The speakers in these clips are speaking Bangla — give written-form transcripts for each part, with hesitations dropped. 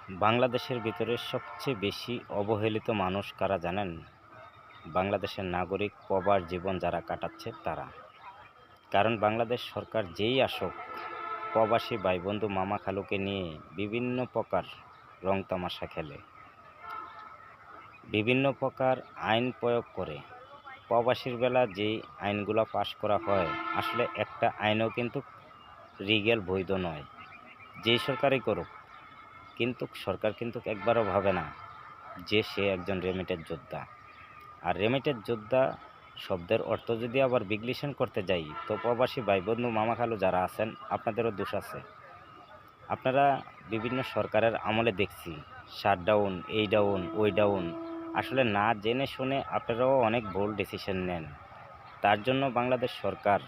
বাংলাদেশের ভিতরে সবচেয়ে বেশি অবহেলিত মানুষ কারা জানেন? বাংলাদেশের নাগরিক প্রবাস জীবন যারা কাটাচ্ছে তারা। কারণ বাংলাদেশ সরকার যেই আসুক, প্রবাসী ভাইবন্ধু মামা খালুকে নিয়ে বিভিন্ন প্রকার রং তামাশা খেলে, বিভিন্ন প্রকার আইন প্রয়োগ করে। প্রবাসীর বেলা যেই আইনগুলো পাশ করা হয়, আসলে একটা আইনও কিন্তু লিগ্যাল বৈধ নয়, যেই সরকারই করুক। কিন্তু সরকার কিন্তু একবারও ভাবে না যে সে একজন রেমিটেড যোদ্ধা। আর রেমিটেড যোদ্ধা শব্দের অর্থ যদি আবার বিগ্লিশন করতে যাই, তো প্রবাসী ভাই বন্ধু মামা খালু যারা আছেন, আপনাদেরও দোষ আছে। আপনারা বিভিন্ন সরকারের আমলে দেখছি শাটডাউন, এই ডাউন, ওই ডাউন, আসলে না জেনে শুনে আপনারাও অনেক ভুল ডিসিশন নেন। তার জন্য বাংলাদেশ সরকার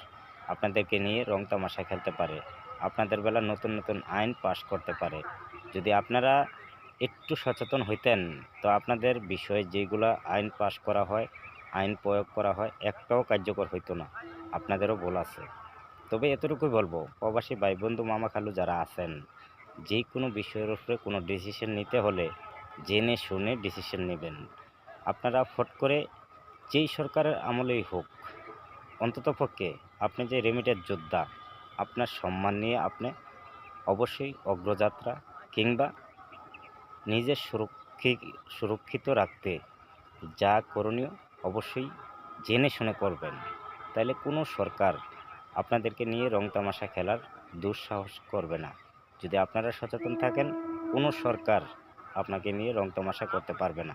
আপনাদেরকে নিয়ে রং তামাশা খেলতে পারে, আপনাদের বেলা নতুন নতুন আইন পাশ করতে পারে। যদি আপনারা একটু সচেতন হইতেন, তো আপনাদের বিষয়ে যেগুলো আইন পাশ করা হয়, আইন প্রয়োগ করা হয়, একটাও কার্যকর হইতো না। আপনাদেরও ভুল আছে। তবে এতটুকুই বলবো, প্রবাসী ভাই বন্ধু মামা খালু যারা আছেন, যে কোনো বিষয়ের উপরে কোনো ডিসিশন নিতে হলে জেনে শুনে ডিসিশন নেবেন। আপনারা ফট করে যেই সরকারের আমলেই হোক, অন্ততপক্ষে আপনি যে রেমিটেড যোদ্ধা, আপনার সম্মান নিয়ে আপনি অবশ্যই অগ্রযাত্রা কিংবা নিজের সুরক্ষিত রাখতে যা করণীয় অবশ্যই জেনে শুনে করবেন। তাইলে কোনো সরকার আপনাদেরকে নিয়ে রং তামাশা খেলার দুঃসাহস করবে না। যদি আপনারা সচেতন থাকেন, কোনো সরকার আপনাকে নিয়ে রং তামাশা করতে পারবে না।